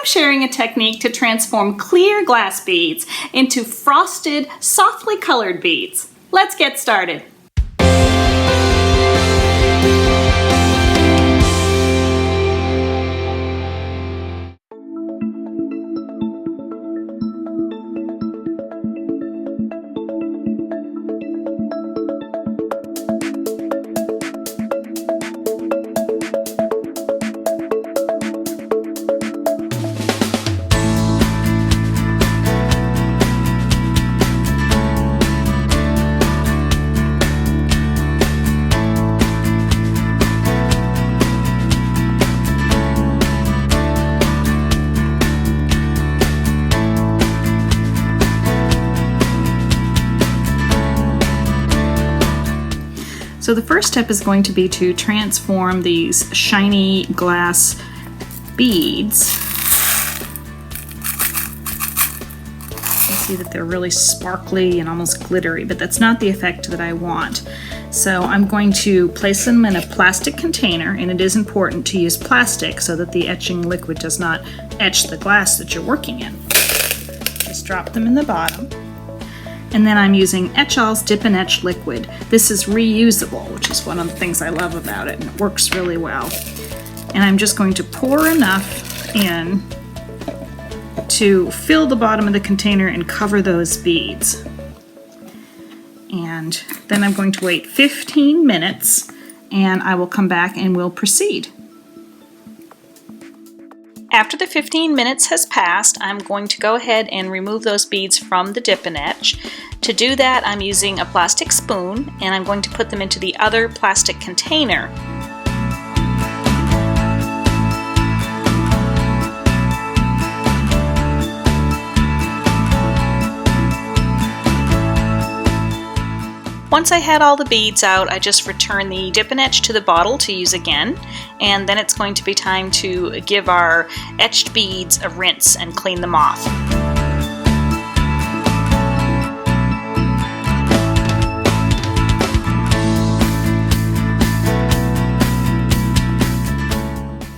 I'm sharing a technique to transform clear glass beads into frosted, softly colored beads. Let's get started. So the first step is going to be to transform these shiny glass beads. You see that they're really sparkly and almost glittery, but that's not the effect that I want. So I'm going to place them in a plastic container, and it is important to use plastic so that the etching liquid does not etch the glass that you're working in. Just drop them in the bottom. And then I'm using Etchd's Dip and Etch liquid. This is reusable, which is one of the things I love about it, and it works really well. And I'm just going to pour enough in to fill the bottom of the container and cover those beads. And then I'm going to wait 15 minutes, and I will come back and we'll proceed. After the 15 minutes has passed, I'm going to go ahead and remove those beads from the dip and etch. To do that, I'm using a plastic spoon, and I'm going to put them into the other plastic container. Once I had all the beads out, I just return the dip and etch to the bottle to use again, and then it's going to be time to give our etched beads a rinse and clean them off.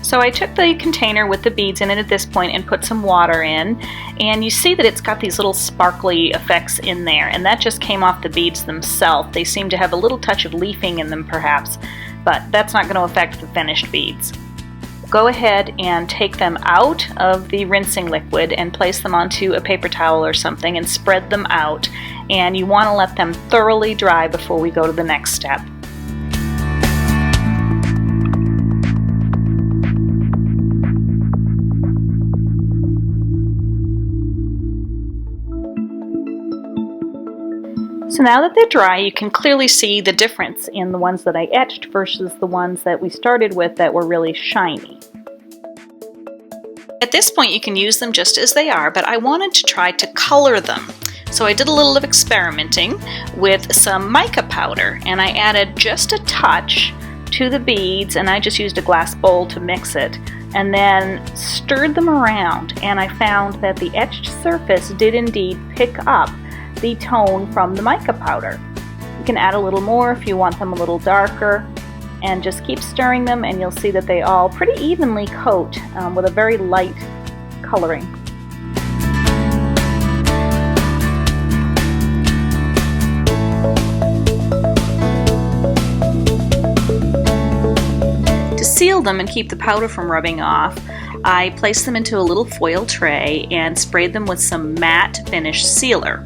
So I took the container with the beads in it at this point and put some water in, and you see that it's got these little sparkly effects in there, and that just came off the beads themselves. They seem to have a little touch of leafing in them perhaps, but that's not going to affect the finished beads. Go ahead and take them out of the rinsing liquid and place them onto a paper towel or something and spread them out, and you want to let them thoroughly dry before we go to the next step. So now that they're dry, you can clearly see the difference in the ones that I etched versus the ones that we started with that were really shiny. At this point you can use them just as they are, but I wanted to try to color them. So I did a little of experimenting with some mica powder, and I added just a touch to the beads, and I just used a glass bowl to mix it, and then stirred them around, and I found that the etched surface did indeed pick up the tone from the mica powder. You can add a little more if you want them a little darker, and just keep stirring them, and you'll see that they all pretty evenly coat with a very light coloring. To seal them and keep the powder from rubbing off, I placed them into a little foil tray and sprayed them with some matte finish sealer.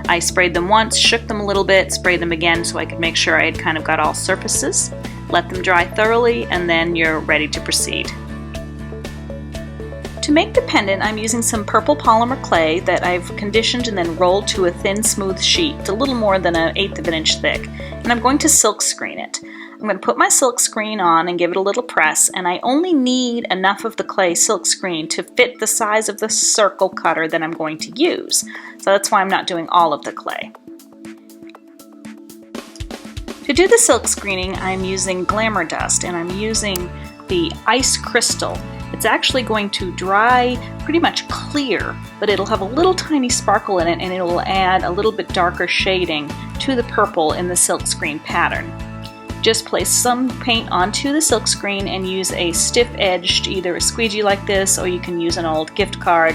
I sprayed them once, shook them a little bit, sprayed them again so I could make sure I had kind of got all surfaces. Let them dry thoroughly, and then you're ready to proceed. To make the pendant, I'm using some purple polymer clay that I've conditioned and then rolled to a thin, smooth sheet. It's a little more than 1/8 of an inch thick, and I'm going to silk screen it. I'm going to put my silk screen on and give it a little press, and I only need enough of the clay silk screen to fit the size of the circle cutter that I'm going to use. So that's why I'm not doing all of the clay. To do the silk screening, I'm using Glamour Dust, and I'm using the ice crystal. It's actually going to dry pretty much clear, but it'll have a little tiny sparkle in it, and it will add a little bit darker shading to the purple in the silk screen pattern. just place some paint onto the silkscreen and use a stiff-edged, either a squeegee like this, or you can use an old gift card,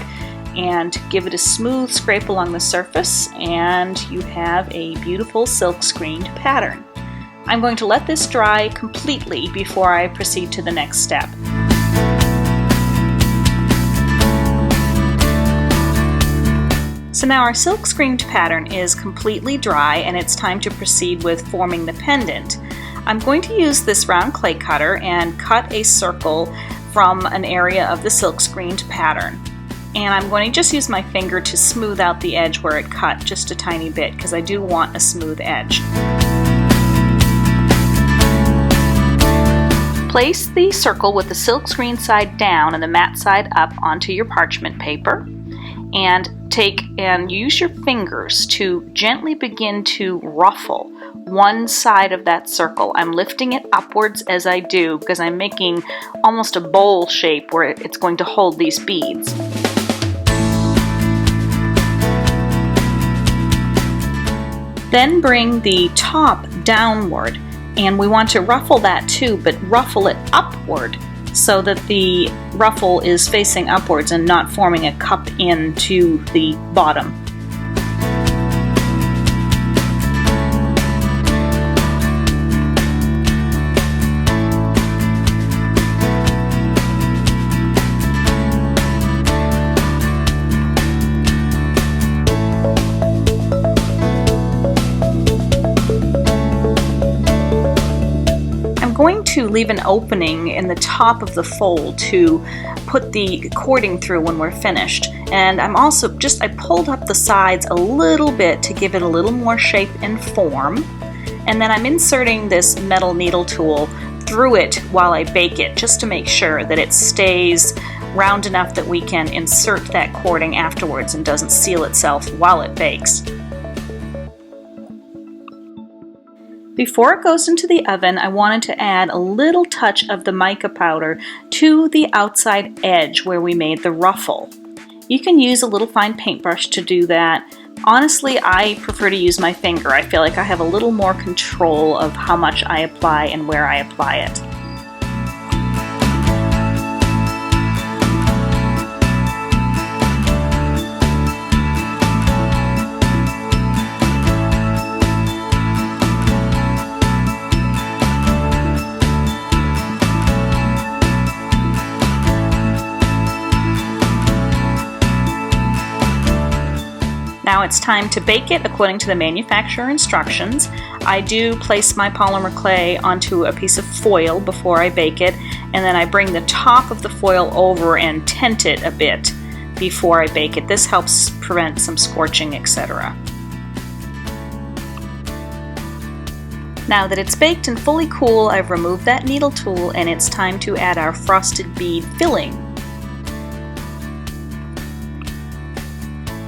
and give it a smooth scrape along the surface, and you have a beautiful silk screened pattern. I'm going to let this dry completely before I proceed to the next step. So now our silk screened pattern is completely dry, and it's time to proceed with forming the pendant. I'm going to use this round clay cutter and cut a circle from an area of the silk screened pattern. And I'm going to just use my finger to smooth out the edge where it cut just a tiny bit, because I do want a smooth edge. Place the circle with the silk screen side down and the matte side up onto your parchment paper, and take and use your fingers to gently begin to ruffle one side of that circle. I'm lifting it upwards as I do because I'm making almost a bowl shape where it's going to hold these beads. Then bring the top downward, and we want to ruffle that too, but ruffle it upward so that the ruffle is facing upwards and not forming a cup into the bottom. Going to leave an opening in the top of the fold to put the cording through when we're finished. And I'm also I pulled up the sides a little bit to give it a little more shape and form. And then I'm inserting this metal needle tool through it while I bake it, just to make sure that it stays round enough that we can insert that cording afterwards and doesn't seal itself while it bakes. Before it goes into the oven, I wanted to add a little touch of the mica powder to the outside edge where we made the ruffle. You can use a little fine paintbrush to do that. Honestly, I prefer to use my finger. I feel like I have a little more control of how much I apply and where I apply it. Now it's time to bake it according to the manufacturer instructions. I do place my polymer clay onto a piece of foil before I bake it, and then I bring the top of the foil over and tent it a bit before I bake it. This helps prevent some scorching, etc. Now that it's baked and fully cool, I've removed that needle tool, and it's time to add our frosted bead filling.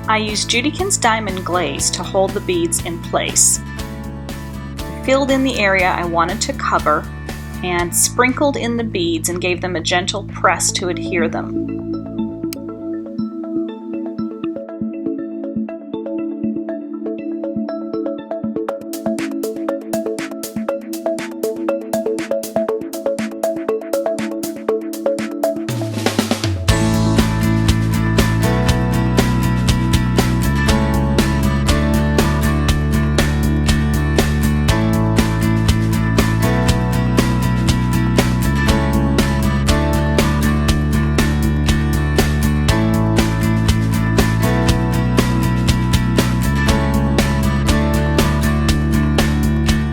I used Judykin's diamond glaze to hold the beads in place. I filled in the area I wanted to cover and sprinkled in the beads and gave them a gentle press to adhere them.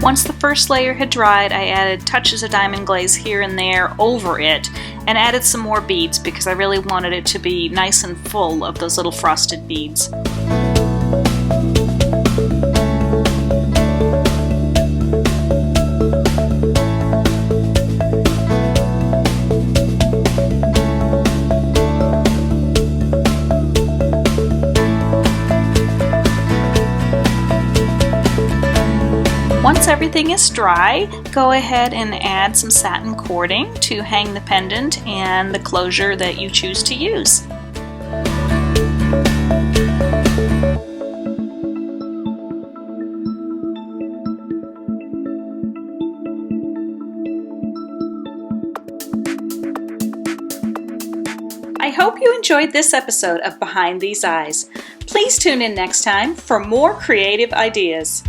Once the first layer had dried, I added touches of diamond glaze here and there over it, and added some more beads because I really wanted it to be nice and full of those little frosted beads. Once everything is dry, go ahead and add some satin cording to hang the pendant and the closure that you choose to use. hope you enjoyed this episode of Behind These Eyes. Please tune in next time for more creative ideas.